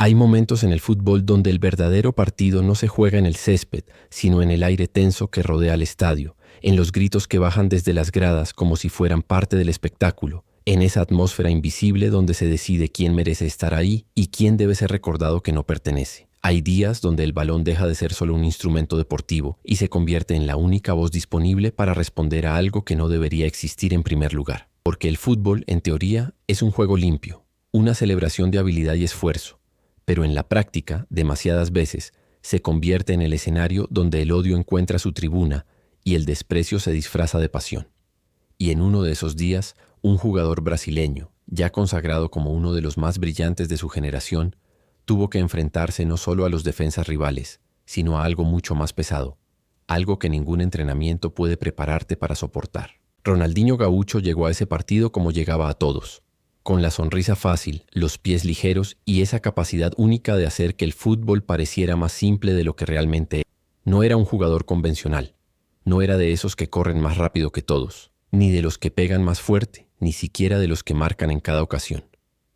Hay momentos en el fútbol donde el verdadero partido no se juega en el césped, sino en el aire tenso que rodea al estadio, en los gritos que bajan desde las gradas como si fueran parte del espectáculo, en esa atmósfera invisible donde se decide quién merece estar ahí y quién debe ser recordado que no pertenece. Hay días donde el balón deja de ser solo un instrumento deportivo y se convierte en la única voz disponible para responder a algo que no debería existir en primer lugar. Porque el fútbol, en teoría, es un juego limpio, una celebración de habilidad y esfuerzo, pero en la práctica, demasiadas veces, se convierte en el escenario donde el odio encuentra su tribuna y el desprecio se disfraza de pasión. Y en uno de esos días, un jugador brasileño, ya consagrado como uno de los más brillantes de su generación, tuvo que enfrentarse no solo a los defensas rivales, sino a algo mucho más pesado, algo que ningún entrenamiento puede prepararte para soportar. Ronaldinho Gaúcho llegó a ese partido como llegaba a todos, con la sonrisa fácil, los pies ligeros y esa capacidad única de hacer que el fútbol pareciera más simple de lo que realmente es. No era un jugador convencional, no era de esos que corren más rápido que todos, ni de los que pegan más fuerte, ni siquiera de los que marcan en cada ocasión.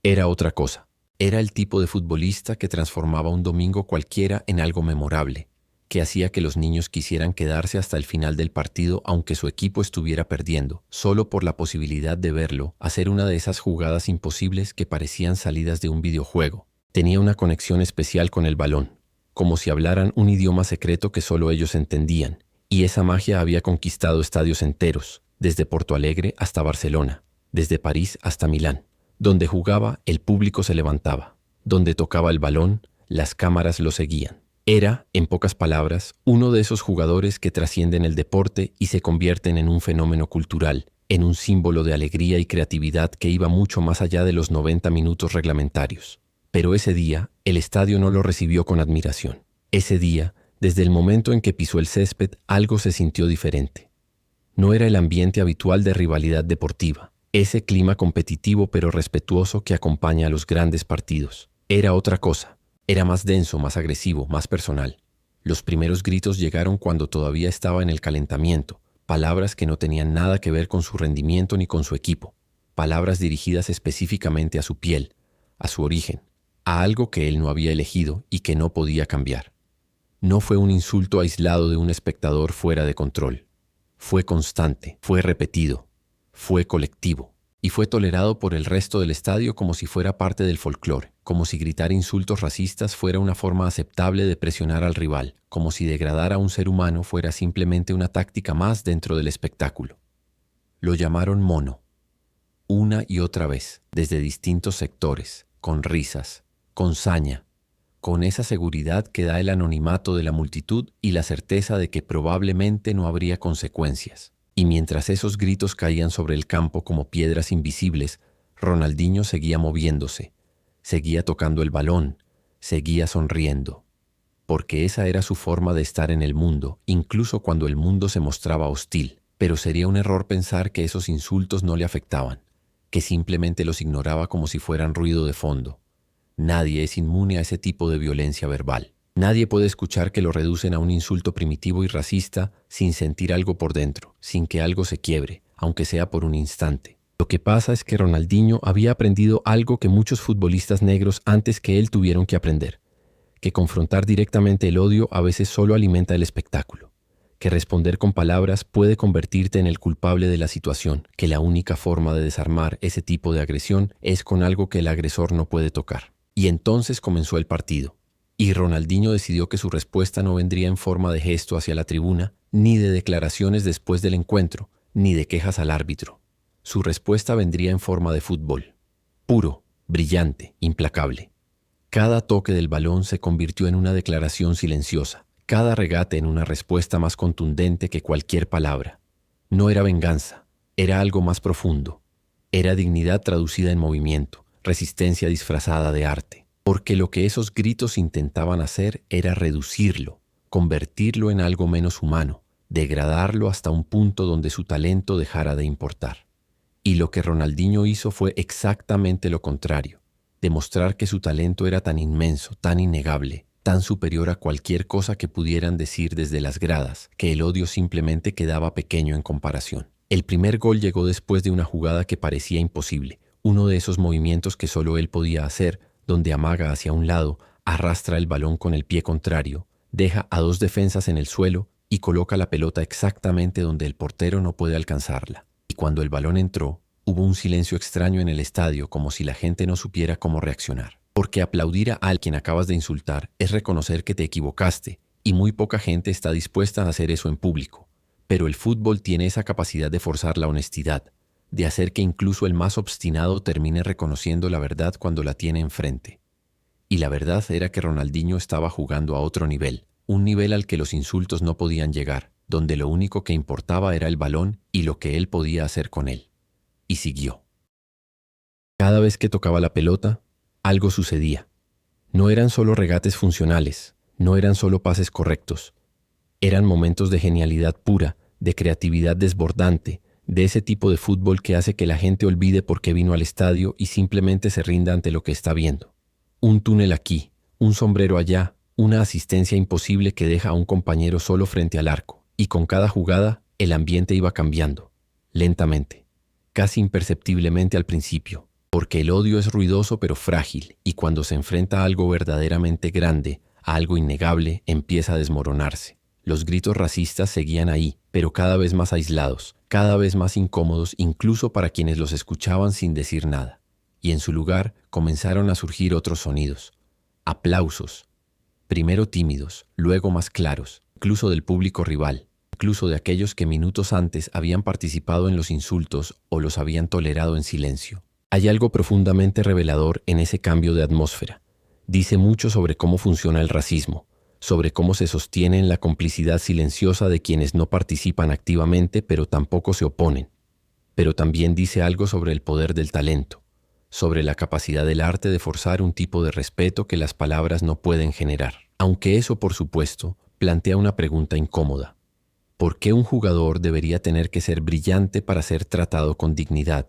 Era otra cosa. Era el tipo de futbolista que transformaba un domingo cualquiera en algo memorable, que hacía que los niños quisieran quedarse hasta el final del partido aunque su equipo estuviera perdiendo, solo por la posibilidad de verlo hacer una de esas jugadas imposibles que parecían salidas de un videojuego. Tenía una conexión especial con el balón, como si hablaran un idioma secreto que solo ellos entendían, y esa magia había conquistado estadios enteros, desde Porto Alegre hasta Barcelona, desde París hasta Milán. Donde jugaba, el público se levantaba. Donde tocaba el balón, las cámaras lo seguían. Era, en pocas palabras, uno de esos jugadores que trascienden el deporte y se convierten en un fenómeno cultural, en un símbolo de alegría y creatividad que iba mucho más allá de los 90 minutos reglamentarios. Pero ese día, el estadio no lo recibió con admiración. Ese día, desde el momento en que pisó el césped, algo se sintió diferente. No era el ambiente habitual de rivalidad deportiva, ese clima competitivo pero respetuoso que acompaña a los grandes partidos. Era otra cosa. Era más denso, más agresivo, más personal. Los primeros gritos llegaron cuando todavía estaba en el calentamiento, palabras que no tenían nada que ver con su rendimiento ni con su equipo, palabras dirigidas específicamente a su piel, a su origen, a algo que él no había elegido y que no podía cambiar. No fue un insulto aislado de un espectador fuera de control. Fue constante, fue repetido, fue colectivo. Y fue tolerado por el resto del estadio como si fuera parte del folclore, como si gritar insultos racistas fuera una forma aceptable de presionar al rival, como si degradar a un ser humano fuera simplemente una táctica más dentro del espectáculo. Lo llamaron mono, una y otra vez, desde distintos sectores, con risas, con saña, con esa seguridad que da el anonimato de la multitud y la certeza de que probablemente no habría consecuencias. Y mientras esos gritos caían sobre el campo como piedras invisibles, Ronaldinho seguía moviéndose, seguía tocando el balón, seguía sonriendo. Porque esa era su forma de estar en el mundo, incluso cuando el mundo se mostraba hostil. Pero sería un error pensar que esos insultos no le afectaban, que simplemente los ignoraba como si fueran ruido de fondo. Nadie es inmune a ese tipo de violencia verbal. Nadie puede escuchar que lo reducen a un insulto primitivo y racista sin sentir algo por dentro, sin que algo se quiebre, aunque sea por un instante. Lo que pasa es que Ronaldinho había aprendido algo que muchos futbolistas negros antes que él tuvieron que aprender, que confrontar directamente el odio a veces solo alimenta el espectáculo, que responder con palabras puede convertirte en el culpable de la situación, que la única forma de desarmar ese tipo de agresión es con algo que el agresor no puede tocar. Y entonces comenzó el partido. Y Ronaldinho decidió que su respuesta no vendría en forma de gesto hacia la tribuna, ni de declaraciones después del encuentro, ni de quejas al árbitro. Su respuesta vendría en forma de fútbol. Puro, brillante, implacable. Cada toque del balón se convirtió en una declaración silenciosa, cada regate en una respuesta más contundente que cualquier palabra. No era venganza, era algo más profundo. Era dignidad traducida en movimiento, resistencia disfrazada de arte. Porque lo que esos gritos intentaban hacer era reducirlo, convertirlo en algo menos humano, degradarlo hasta un punto donde su talento dejara de importar. Y lo que Ronaldinho hizo fue exactamente lo contrario, demostrar que su talento era tan inmenso, tan innegable, tan superior a cualquier cosa que pudieran decir desde las gradas, que el odio simplemente quedaba pequeño en comparación. El primer gol llegó después de una jugada que parecía imposible, uno de esos movimientos que solo él podía hacer, donde amaga hacia un lado, arrastra el balón con el pie contrario, deja a 2 defensas en el suelo y coloca la pelota exactamente donde el portero no puede alcanzarla. Y cuando el balón entró, hubo un silencio extraño en el estadio, como si la gente no supiera cómo reaccionar. Porque aplaudir a alguien acabas de insultar es reconocer que te equivocaste, y muy poca gente está dispuesta a hacer eso en público. Pero el fútbol tiene esa capacidad de forzar la honestidad, de hacer que incluso el más obstinado termine reconociendo la verdad cuando la tiene enfrente. Y la verdad era que Ronaldinho estaba jugando a otro nivel, un nivel al que los insultos no podían llegar, donde lo único que importaba era el balón y lo que él podía hacer con él. Y siguió. Cada vez que tocaba la pelota, algo sucedía. No eran solo regates funcionales, no eran solo pases correctos. Eran momentos de genialidad pura, de creatividad desbordante, de ese tipo de fútbol que hace que la gente olvide por qué vino al estadio y simplemente se rinda ante lo que está viendo. Un túnel aquí, un sombrero allá, una asistencia imposible que deja a un compañero solo frente al arco, y con cada jugada el ambiente iba cambiando, lentamente, casi imperceptiblemente al principio, porque el odio es ruidoso pero frágil, y cuando se enfrenta a algo verdaderamente grande, a algo innegable, empieza a desmoronarse. Los gritos racistas seguían ahí, pero cada vez más aislados, cada vez más incómodos incluso para quienes los escuchaban sin decir nada. Y en su lugar comenzaron a surgir otros sonidos. Aplausos, primero tímidos, luego más claros, incluso del público rival, incluso de aquellos que minutos antes habían participado en los insultos o los habían tolerado en silencio. Hay algo profundamente revelador en ese cambio de atmósfera. Dice mucho sobre cómo funciona el racismo, sobre cómo se sostiene en la complicidad silenciosa de quienes no participan activamente pero tampoco se oponen. Pero también dice algo sobre el poder del talento, sobre la capacidad del arte de forzar un tipo de respeto que las palabras no pueden generar. Aunque eso, por supuesto, plantea una pregunta incómoda. ¿Por qué un jugador debería tener que ser brillante para ser tratado con dignidad?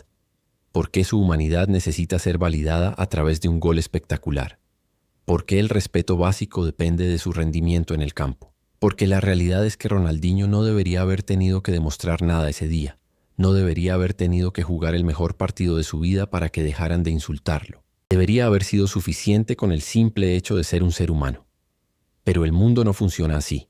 ¿Por qué su humanidad necesita ser validada a través de un gol espectacular? ¿Por qué el respeto básico depende de su rendimiento en el campo? Porque la realidad es que Ronaldinho no debería haber tenido que demostrar nada ese día. No debería haber tenido que jugar el mejor partido de su vida para que dejaran de insultarlo. Debería haber sido suficiente con el simple hecho de ser un ser humano. Pero el mundo no funciona así.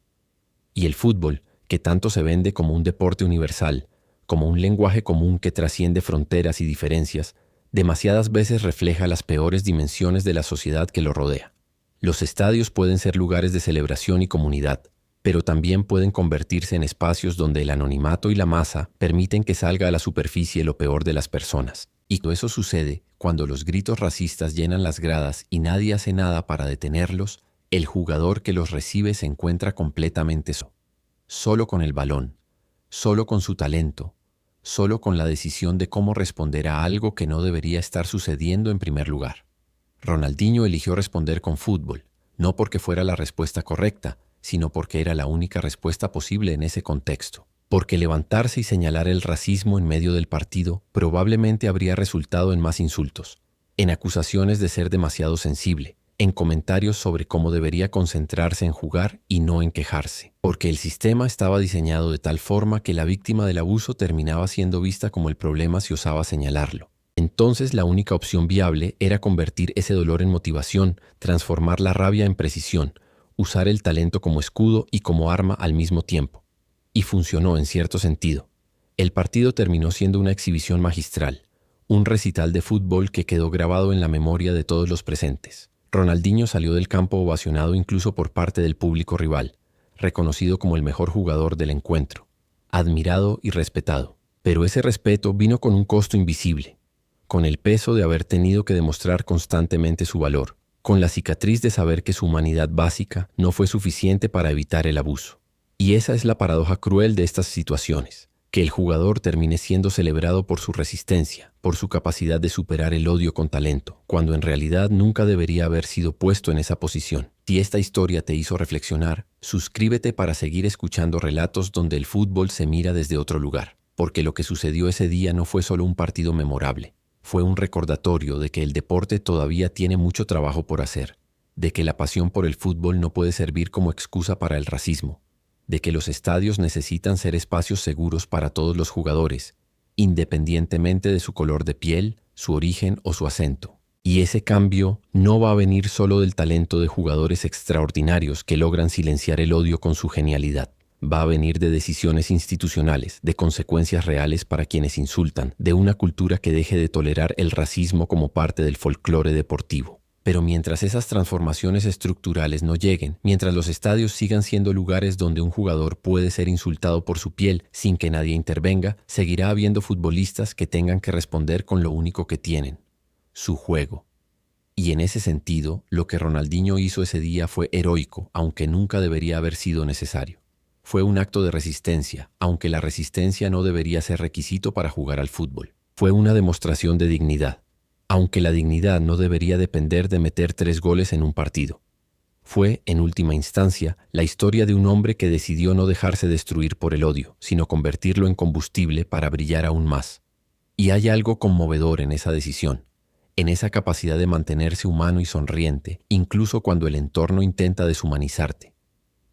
Y el fútbol, que tanto se vende como un deporte universal, como un lenguaje común que trasciende fronteras y diferencias, demasiadas veces refleja las peores dimensiones de la sociedad que lo rodea. Los estadios pueden ser lugares de celebración y comunidad, pero también pueden convertirse en espacios donde el anonimato y la masa permiten que salga a la superficie lo peor de las personas. Y todo eso sucede cuando los gritos racistas llenan las gradas y nadie hace nada para detenerlos. El jugador que los recibe se encuentra completamente solo con el balón, solo con su talento, solo con la decisión de cómo responder a algo que no debería estar sucediendo en primer lugar. Ronaldinho eligió responder con fútbol, no porque fuera la respuesta correcta, sino porque era la única respuesta posible en ese contexto. Porque levantarse y señalar el racismo en medio del partido probablemente habría resultado en más insultos, en acusaciones de ser demasiado sensible, en comentarios sobre cómo debería concentrarse en jugar y no en quejarse, porque el sistema estaba diseñado de tal forma que la víctima del abuso terminaba siendo vista como el problema si osaba señalarlo. Entonces la única opción viable era convertir ese dolor en motivación, transformar la rabia en precisión, usar el talento como escudo y como arma al mismo tiempo. Y funcionó en cierto sentido. El partido terminó siendo una exhibición magistral, un recital de fútbol que quedó grabado en la memoria de todos los presentes. Ronaldinho salió del campo ovacionado incluso por parte del público rival, reconocido como el mejor jugador del encuentro, admirado y respetado. Pero ese respeto vino con un costo invisible, con el peso de haber tenido que demostrar constantemente su valor, con la cicatriz de saber que su humanidad básica no fue suficiente para evitar el abuso. Y esa es la paradoja cruel de estas situaciones, que el jugador termine siendo celebrado por su resistencia, por su capacidad de superar el odio con talento, cuando en realidad nunca debería haber sido puesto en esa posición. Si esta historia te hizo reflexionar, suscríbete para seguir escuchando relatos donde el fútbol se mira desde otro lugar, porque lo que sucedió ese día no fue solo un partido memorable, fue un recordatorio de que el deporte todavía tiene mucho trabajo por hacer, de que la pasión por el fútbol no puede servir como excusa para el racismo, de que los estadios necesitan ser espacios seguros para todos los jugadores, independientemente de su color de piel, su origen o su acento. Y ese cambio no va a venir solo del talento de jugadores extraordinarios que logran silenciar el odio con su genialidad. Va a venir de decisiones institucionales, de consecuencias reales para quienes insultan, de una cultura que deje de tolerar el racismo como parte del folclore deportivo. Pero mientras esas transformaciones estructurales no lleguen, mientras los estadios sigan siendo lugares donde un jugador puede ser insultado por su piel sin que nadie intervenga, seguirá habiendo futbolistas que tengan que responder con lo único que tienen: su juego. Y en ese sentido, lo que Ronaldinho hizo ese día fue heroico, aunque nunca debería haber sido necesario. Fue un acto de resistencia, aunque la resistencia no debería ser requisito para jugar al fútbol. Fue una demostración de dignidad, aunque la dignidad no debería depender de meter 3 goles en un partido. Fue, en última instancia, la historia de un hombre que decidió no dejarse destruir por el odio, sino convertirlo en combustible para brillar aún más. Y hay algo conmovedor en esa decisión, en esa capacidad de mantenerse humano y sonriente, incluso cuando el entorno intenta deshumanizarte.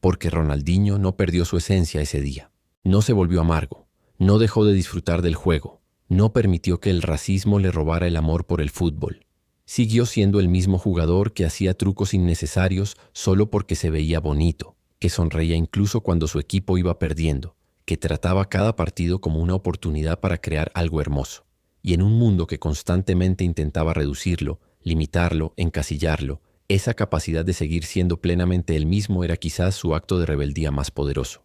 Porque Ronaldinho no perdió su esencia ese día. No se volvió amargo, no dejó de disfrutar del juego, no permitió que el racismo le robara el amor por el fútbol. Siguió siendo el mismo jugador que hacía trucos innecesarios solo porque se veía bonito, que sonreía incluso cuando su equipo iba perdiendo, que trataba cada partido como una oportunidad para crear algo hermoso. Y en un mundo que constantemente intentaba reducirlo, limitarlo, encasillarlo, esa capacidad de seguir siendo plenamente él mismo era quizás su acto de rebeldía más poderoso.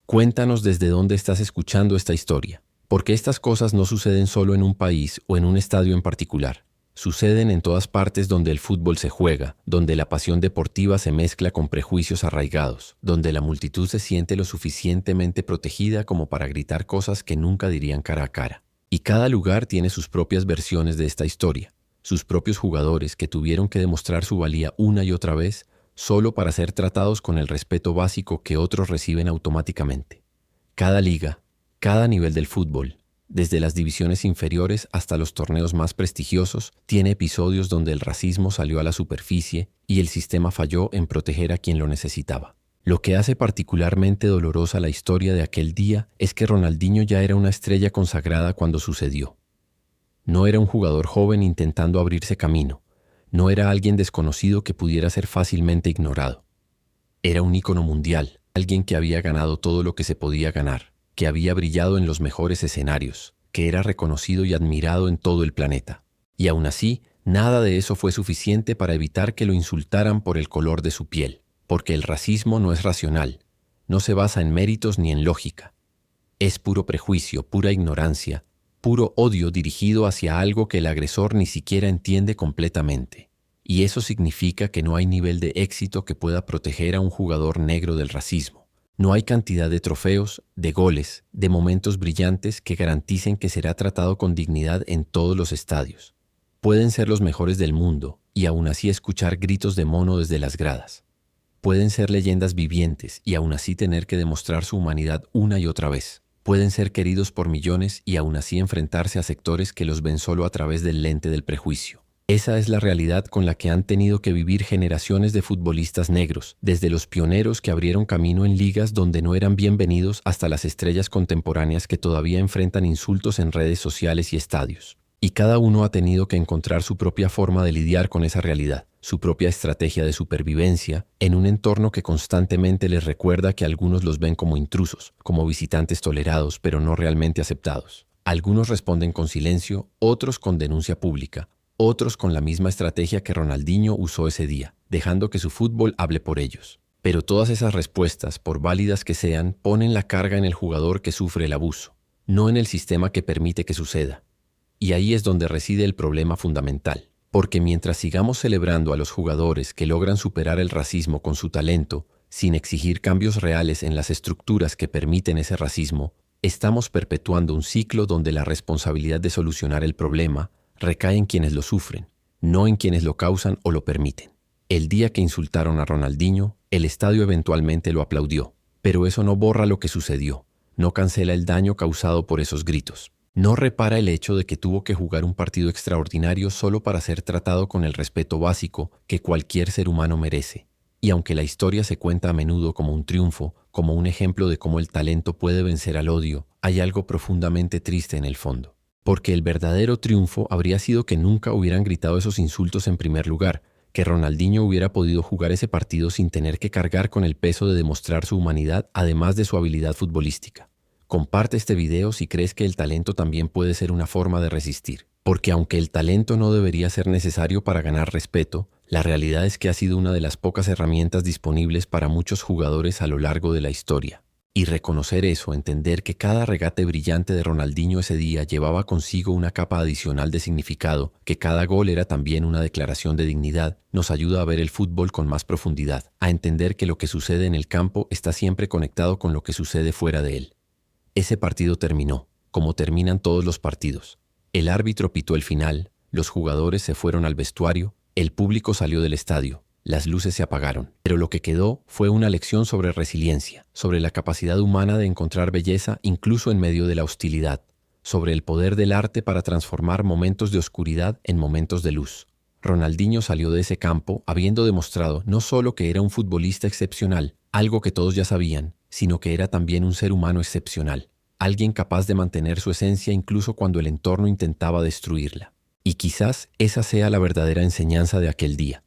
Cuéntanos desde dónde estás escuchando esta historia, porque estas cosas no suceden solo en un país o en un estadio en particular. Suceden en todas partes donde el fútbol se juega, donde la pasión deportiva se mezcla con prejuicios arraigados, donde la multitud se siente lo suficientemente protegida como para gritar cosas que nunca dirían cara a cara. Y cada lugar tiene sus propias versiones de esta historia, sus propios jugadores que tuvieron que demostrar su valía una y otra vez solo para ser tratados con el respeto básico que otros reciben automáticamente. Cada liga, cada nivel del fútbol, desde las divisiones inferiores hasta los torneos más prestigiosos, tiene episodios donde el racismo salió a la superficie y el sistema falló en proteger a quien lo necesitaba. Lo que hace particularmente dolorosa la historia de aquel día es que Ronaldinho ya era una estrella consagrada cuando sucedió. No era un jugador joven intentando abrirse camino, no era alguien desconocido que pudiera ser fácilmente ignorado. Era un ícono mundial, alguien que había ganado todo lo que se podía ganar, que había brillado en los mejores escenarios, que era reconocido y admirado en todo el planeta. Y aún así, nada de eso fue suficiente para evitar que lo insultaran por el color de su piel, porque el racismo no es racional, no se basa en méritos ni en lógica. Es puro prejuicio, pura ignorancia, puro odio dirigido hacia algo que el agresor ni siquiera entiende completamente. Y eso significa que no hay nivel de éxito que pueda proteger a un jugador negro del racismo. No hay cantidad de trofeos, de goles, de momentos brillantes que garanticen que será tratado con dignidad en todos los estadios. Pueden ser los mejores del mundo y aún así escuchar gritos de mono desde las gradas. Pueden ser leyendas vivientes y aún así tener que demostrar su humanidad una y otra vez. Pueden ser queridos por millones y aún así enfrentarse a sectores que los ven solo a través del lente del prejuicio. Esa es la realidad con la que han tenido que vivir generaciones de futbolistas negros, desde los pioneros que abrieron camino en ligas donde no eran bienvenidos hasta las estrellas contemporáneas que todavía enfrentan insultos en redes sociales y estadios. Y cada uno ha tenido que encontrar su propia forma de lidiar con esa realidad, su propia estrategia de supervivencia, en un entorno que constantemente les recuerda que algunos los ven como intrusos, como visitantes tolerados pero no realmente aceptados. Algunos responden con silencio, otros con denuncia pública, otros con la misma estrategia que Ronaldinho usó ese día, dejando que su fútbol hable por ellos. Pero todas esas respuestas, por válidas que sean, ponen la carga en el jugador que sufre el abuso, no en el sistema que permite que suceda. Y ahí es donde reside el problema fundamental, porque mientras sigamos celebrando a los jugadores que logran superar el racismo con su talento, sin exigir cambios reales en las estructuras que permiten ese racismo, estamos perpetuando un ciclo donde la responsabilidad de solucionar el problema recae en quienes lo sufren, no en quienes lo causan o lo permiten. El día que insultaron a Ronaldinho, el estadio eventualmente lo aplaudió, pero eso no borra lo que sucedió, no cancela el daño causado por esos gritos. No repara el hecho de que tuvo que jugar un partido extraordinario solo para ser tratado con el respeto básico que cualquier ser humano merece. Y aunque la historia se cuenta a menudo como un triunfo, como un ejemplo de cómo el talento puede vencer al odio, hay algo profundamente triste en el fondo. Porque el verdadero triunfo habría sido que nunca hubieran gritado esos insultos en primer lugar, que Ronaldinho hubiera podido jugar ese partido sin tener que cargar con el peso de demostrar su humanidad además de su habilidad futbolística. Comparte este video si crees que el talento también puede ser una forma de resistir. Porque aunque el talento no debería ser necesario para ganar respeto, la realidad es que ha sido una de las pocas herramientas disponibles para muchos jugadores a lo largo de la historia. Y reconocer eso, entender que cada regate brillante de Ronaldinho ese día llevaba consigo una capa adicional de significado, que cada gol era también una declaración de dignidad, nos ayuda a ver el fútbol con más profundidad, a entender que lo que sucede en el campo está siempre conectado con lo que sucede fuera de él. Ese partido terminó, como terminan todos los partidos. El árbitro pitó el final, los jugadores se fueron al vestuario, el público salió del estadio. Las luces se apagaron, pero lo que quedó fue una lección sobre resiliencia, sobre la capacidad humana de encontrar belleza incluso en medio de la hostilidad, sobre el poder del arte para transformar momentos de oscuridad en momentos de luz. Ronaldinho salió de ese campo habiendo demostrado no solo que era un futbolista excepcional, algo que todos ya sabían, sino que era también un ser humano excepcional, alguien capaz de mantener su esencia incluso cuando el entorno intentaba destruirla. Y quizás esa sea la verdadera enseñanza de aquel día.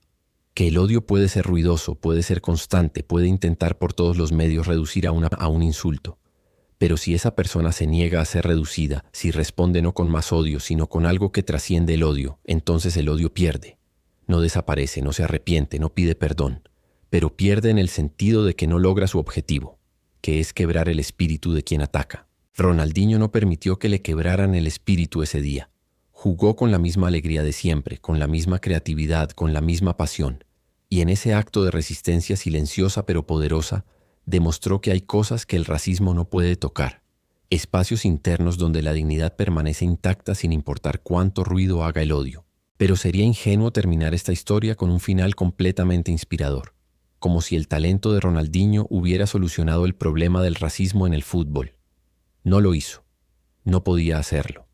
Que el odio puede ser ruidoso, puede ser constante, puede intentar por todos los medios reducir a un insulto. Pero si esa persona se niega a ser reducida, si responde no con más odio, sino con algo que trasciende el odio, entonces el odio pierde. No desaparece, no se arrepiente, no pide perdón, pero pierde en el sentido de que no logra su objetivo, que es quebrar el espíritu de quien ataca. Ronaldinho no permitió que le quebraran el espíritu ese día. Jugó con la misma alegría de siempre, con la misma creatividad, con la misma pasión. Y en ese acto de resistencia silenciosa pero poderosa, demostró que hay cosas que el racismo no puede tocar. Espacios internos donde la dignidad permanece intacta sin importar cuánto ruido haga el odio. Pero sería ingenuo terminar esta historia con un final completamente inspirador. Como si el talento de Ronaldinho hubiera solucionado el problema del racismo en el fútbol. No lo hizo. No podía hacerlo.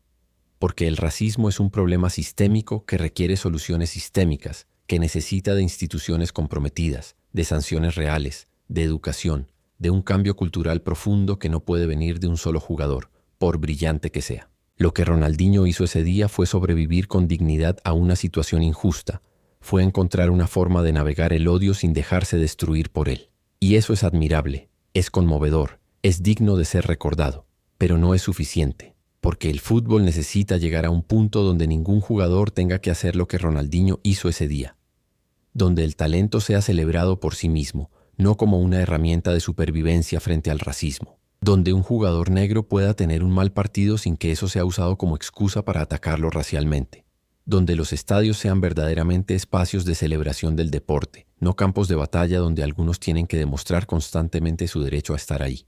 Porque el racismo es un problema sistémico que requiere soluciones sistémicas, que necesita de instituciones comprometidas, de sanciones reales, de educación, de un cambio cultural profundo que no puede venir de un solo jugador, por brillante que sea. Lo que Ronaldinho hizo ese día fue sobrevivir con dignidad a una situación injusta, fue encontrar una forma de navegar el odio sin dejarse destruir por él. Y eso es admirable, es conmovedor, es digno de ser recordado, pero no es suficiente. Porque el fútbol necesita llegar a un punto donde ningún jugador tenga que hacer lo que Ronaldinho hizo ese día. Donde el talento sea celebrado por sí mismo, no como una herramienta de supervivencia frente al racismo. Donde un jugador negro pueda tener un mal partido sin que eso sea usado como excusa para atacarlo racialmente. Donde los estadios sean verdaderamente espacios de celebración del deporte, no campos de batalla donde algunos tienen que demostrar constantemente su derecho a estar ahí.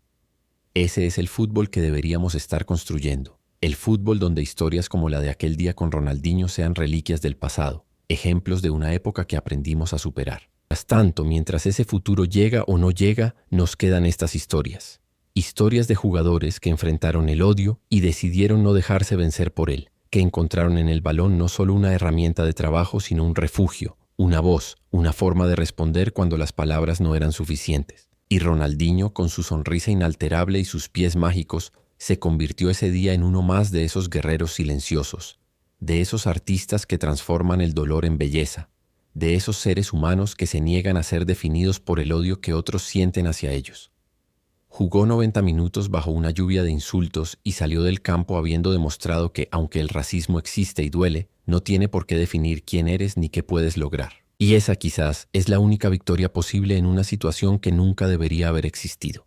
Ese es el fútbol que deberíamos estar construyendo. El fútbol donde historias como la de aquel día con Ronaldinho sean reliquias del pasado, ejemplos de una época que aprendimos a superar. Mientras tanto, mientras ese futuro llega o no llega, nos quedan estas historias. Historias de jugadores que enfrentaron el odio y decidieron no dejarse vencer por él, que encontraron en el balón no solo una herramienta de trabajo, sino un refugio, una voz, una forma de responder cuando las palabras no eran suficientes. Y Ronaldinho, con su sonrisa inalterable y sus pies mágicos, se convirtió ese día en uno más de esos guerreros silenciosos, de esos artistas que transforman el dolor en belleza, de esos seres humanos que se niegan a ser definidos por el odio que otros sienten hacia ellos. Jugó 90 minutos bajo una lluvia de insultos y salió del campo habiendo demostrado que, aunque el racismo existe y duele, no tiene por qué definir quién eres ni qué puedes lograr. Y esa quizás es la única victoria posible en una situación que nunca debería haber existido.